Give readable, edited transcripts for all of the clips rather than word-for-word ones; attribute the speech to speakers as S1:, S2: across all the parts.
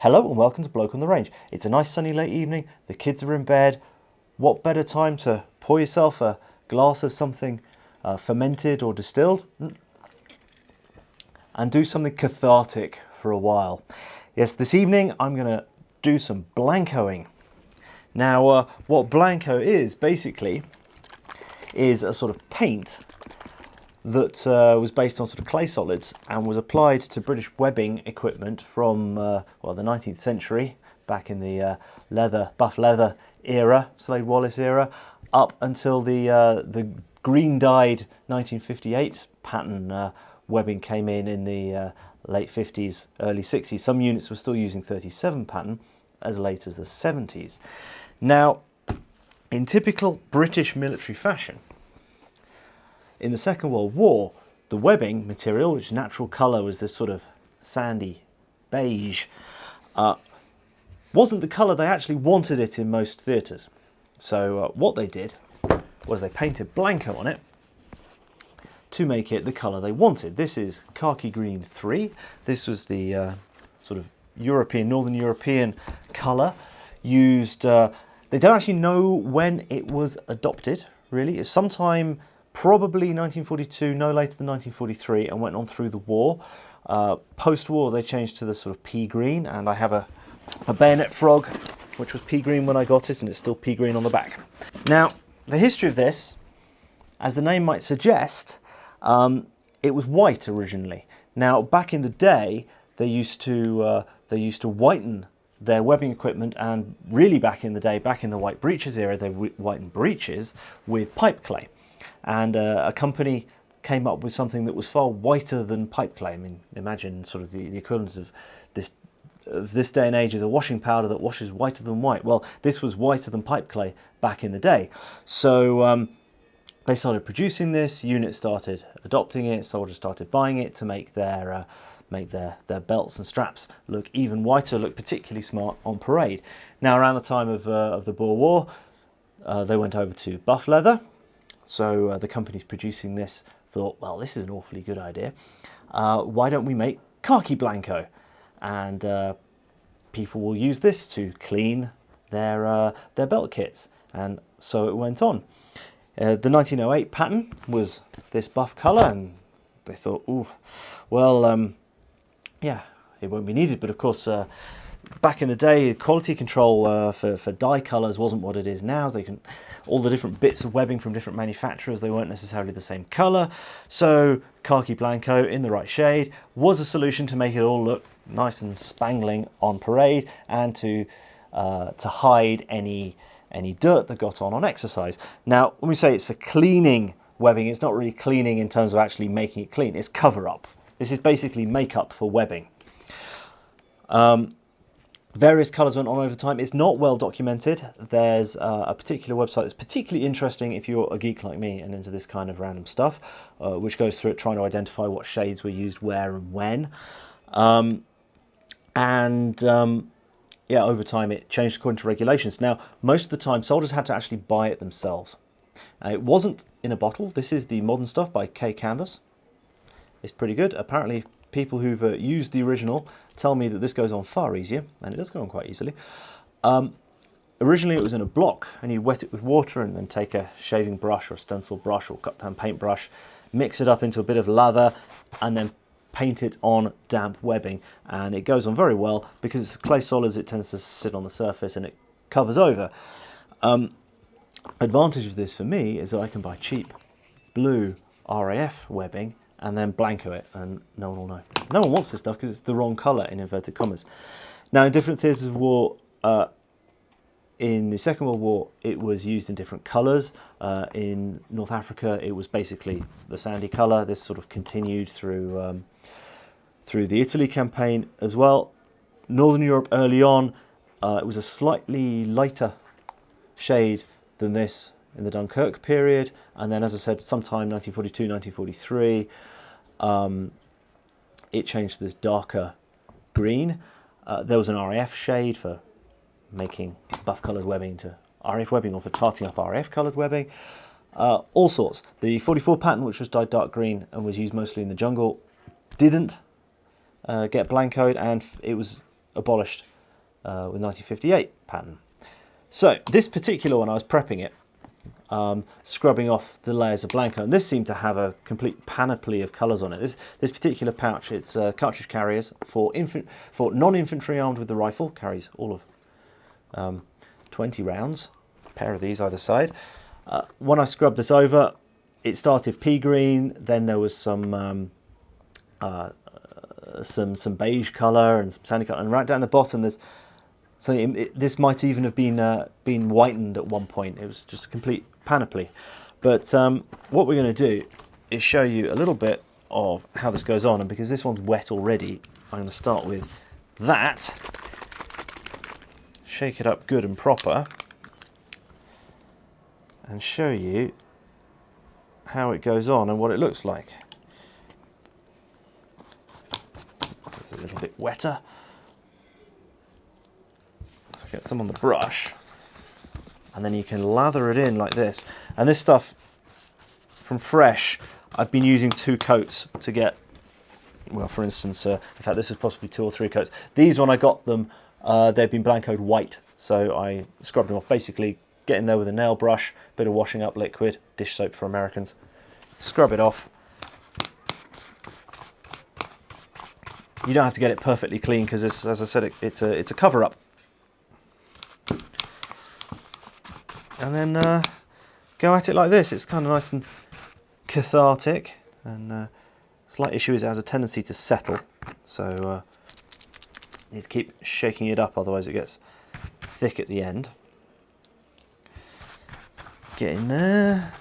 S1: Hello and welcome to Bloke on the Range. It's a nice sunny late evening, the kids are in bed. What better time to pour yourself a glass of something fermented or distilled and do something cathartic for a while. Yes, this evening I'm going to do some Blancoing. Now what Blanco is basically is a sort of paint that was based on sort of clay solids and was applied to British webbing equipment from the 19th century, back in the buff leather era, Slade Wallace era, up until the green dyed 1958 pattern webbing came in the late 50s, early 60s. Some units were still using 37 pattern as late as the 70s. Now, in typical British military fashion, in the Second World War, the webbing material, which natural colour was this sort of sandy beige, wasn't the colour they actually wanted it in most theatres. So what they did was they painted Blanco on it to make it the colour they wanted. This is Khaki Green 3. This was the sort of Northern European colour used. They don't actually know when it was adopted, really. It's sometime probably 1942, no later than 1943, and went on through the war. Post-war, they changed to the sort of pea green, and I have a bayonet frog, which was pea green when I got it, and it's still pea green on the back. Now, the history of this, as the name might suggest, it was white originally. Now, back in the day, they used to whiten their webbing equipment, and really back in the day, back in the white breeches era, they whitened breeches with pipe clay. And a company came up with something that was far whiter than pipe clay. I mean, imagine sort of the equivalent of this day and age is a washing powder that washes whiter than white. Well, this was whiter than pipe clay back in the day. So they started producing this, units started adopting it, soldiers started buying it to make their belts and straps look even whiter, look particularly smart on parade. Now, around the time of the Boer War, they went over to buff leather. So the companies producing this thought, well, this is an awfully good idea. Why don't we make khaki Blanco? And people will use this to clean their belt kits. And so it went on. The 1908 pattern was this buff colour, and they thought, ooh, well, yeah, it won't be needed. But of course, back in the day, quality control for dye colours wasn't what it is now. All the different bits of webbing from different manufacturers, they weren't necessarily the same colour. So khaki Blanco in the right shade was a solution to make it all look nice and spangling on parade, and to hide any dirt that got on exercise. Now, when we say it's for cleaning webbing, it's not really cleaning in terms of actually making it clean. It's cover up. This is basically makeup for webbing. Various colours went on over time. It's not well documented. There's a particular website that's particularly interesting if you're a geek like me and into this kind of random stuff, which goes through it trying to identify what shades were used where and when. Yeah, over time it changed according to regulations. Now, most of the time soldiers had to actually buy it themselves. It wasn't in a bottle. This is the modern stuff by K Canvas. It's pretty good. Apparently, people who've used the original tell me that this goes on far easier, and it does go on quite easily. Originally it was in a block, and you wet it with water and then take a shaving brush or a stencil brush or cut down paintbrush, mix it up into a bit of lather, and then paint it on damp webbing. And it goes on very well because it's clay solids. It tends to sit on the surface and it covers over. Advantage of this for me is that I can buy cheap blue RAF webbing and then Blanco it, and no one will know. No one wants this stuff because it's the wrong colour, in inverted commas. Now, in different theatres of war, in the Second World War, it was used in different colours. In North Africa, it was basically the sandy colour. This sort of continued through the Italy campaign as well. Northern Europe early on, it was a slightly lighter shade than this in the Dunkirk period. And then, as I said, sometime 1942, 1943, it changed to this darker green. There was an RAF shade for making buff coloured webbing to RAF webbing, or for tarting up RAF coloured webbing. All sorts. The 44 pattern, which was dyed dark green and was used mostly in the jungle, didn't get Blancoed, and it was abolished with 1958 pattern. So this particular one, I was prepping it, scrubbing off the layers of Blanco, and this seemed to have a complete panoply of colours on it. This particular pouch, it's cartridge carriers for non-infantry armed with the rifle, carries all of 20 rounds, a pair of these either side. When I scrubbed this over, it started pea green, then there was some beige colour and some sandy colour, and right down the bottom there's something. This might even have been whitened at one point. It was just a complete panoply. But what we're going to do is show you a little bit of how this goes on, and because this one's wet already, I'm going to start with that. Shake it up good and proper and show you how it goes on and what it looks like. It's a little bit wetter. So get some on the brush, and then you can lather it in like this. And this stuff from Fresh, I've been using 2 coats to get, well, for instance, in fact this is possibly 2 or 3 coats. These, when I got them, they've been Blancoed white, so I scrubbed them off, basically get in there with a nail brush, bit of washing up liquid, dish soap for Americans, scrub it off. You don't have to get it perfectly clean because, as I said, it's a cover-up. And then go at it like this. It's kind of nice and cathartic, and slight issue is it has a tendency to settle, so you need to keep shaking it up, otherwise it gets thick at the end. Get in there.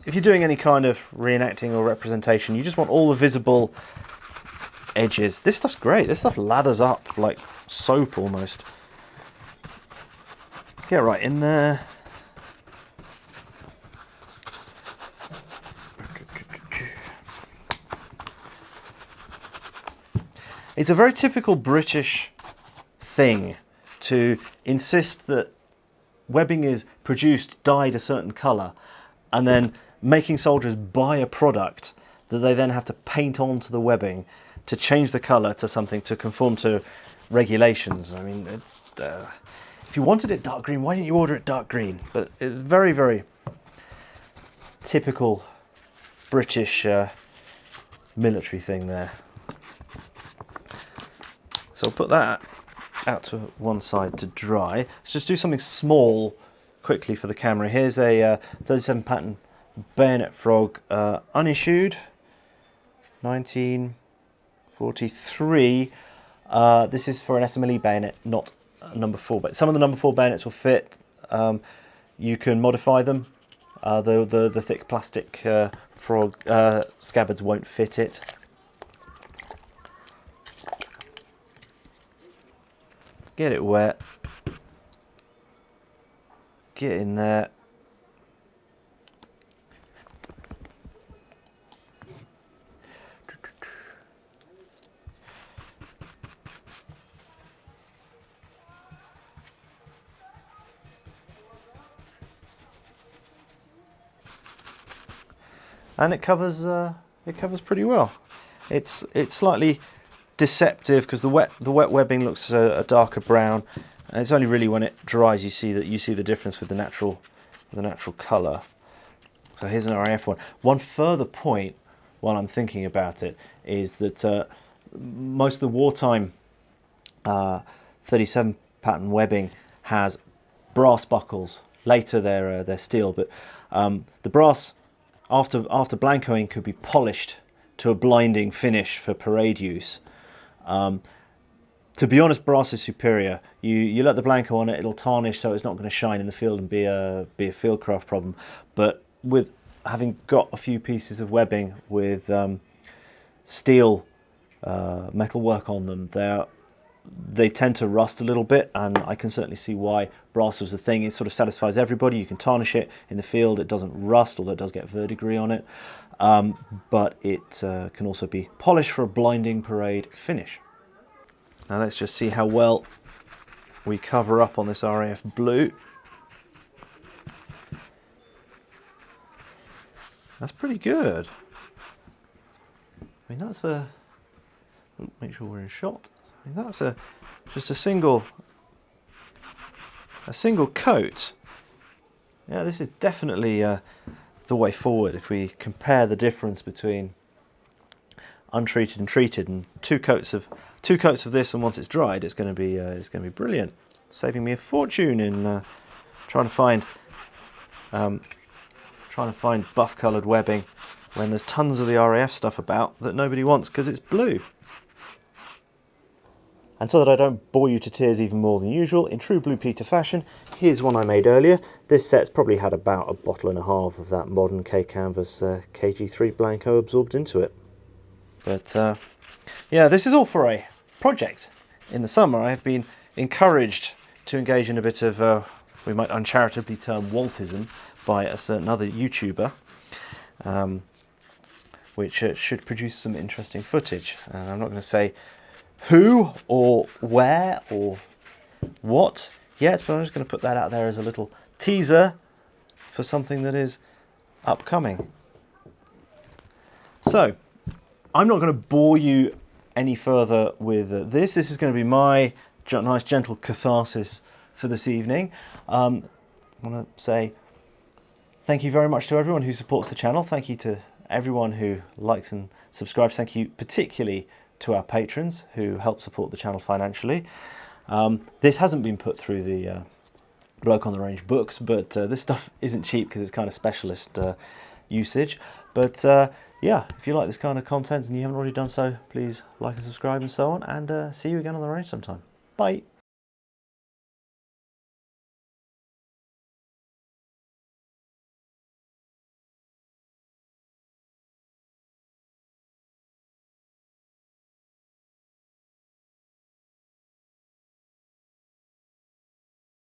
S1: If you're doing any kind of reenacting or representation, you just want all the visible edges. This stuff's great. This stuff lathers up like soap almost. Get right in there. It's a very typical British thing to insist that webbing is produced, dyed a certain colour, and then making soldiers buy a product that they then have to paint onto the webbing to change the colour to something to conform to regulations. I mean, it's if you wanted it dark green, why didn't you order it dark green? But it's very, very typical British military thing there. So I'll put that out to one side to dry. Let's just do something small quickly for the camera. Here's a 37 pattern bayonet frog, unissued, 1943. This is for an SMLE bayonet, not a number 4, but some of the number 4 bayonets will fit. You can modify them. The thick plastic frog scabbards won't fit it. Get it wet. Get in there. And it covers pretty well. It's slightly deceptive because the wet webbing looks a darker brown, and it's only really when it dries you see the difference with the natural colour. So here's an RAF one. One further point while I'm thinking about it is that most of the wartime 37 pattern webbing has brass buckles. Later they're steel, but the brass after Blancoing could be polished to a blinding finish for parade use. To be honest, brass is superior. You let the Blanco on it, it'll tarnish, so it's not going to shine in the field and be a fieldcraft problem. But with having got a few pieces of webbing with steel metal work on them, they tend to rust a little bit, and I can certainly see why brass was the thing. It sort of satisfies everybody. You can tarnish it in the field, it doesn't rust, although it does get verdigris on it. But it can also be polished for a blinding parade finish. Now let's just see how well we cover up on this RAF blue. That's pretty good. I mean, that's a Make sure we're in shot. I mean, that's just a single coat. Yeah, this is definitely the way forward. If we compare the difference between untreated and treated, and two coats of this, and once it's dried, it's going to be brilliant, saving me a fortune in trying to find buff coloured webbing when there's tons of the RAF stuff about that nobody wants because it's blue. And so that I don't bore you to tears even more than usual, in true Blue Peter fashion, here's one I made earlier. This set's probably had about a bottle and a half of that modern K-Canvas KG3 Blanco absorbed into it. But yeah, this is all for a project. In the summer I have been encouraged to engage in a bit of, we might uncharitably term Waltism, by a certain other YouTuber, which should produce some interesting footage. And I'm not going to say who or where or what yet, but I'm just going to put that out there as a little teaser for something that is upcoming. So I'm not going to bore you any further with this. This is going to be my nice gentle catharsis for this evening. I want to say thank you very much to everyone who supports the channel. Thank you to everyone who likes and subscribes. Thank you particularly to our patrons who help support the channel financially. This hasn't been put through the Bloke on the Range books, but this stuff isn't cheap because it's kind of specialist usage. But yeah, if you like this kind of content and you haven't already done so, please like and subscribe and so on, and see you again on the range sometime. Bye.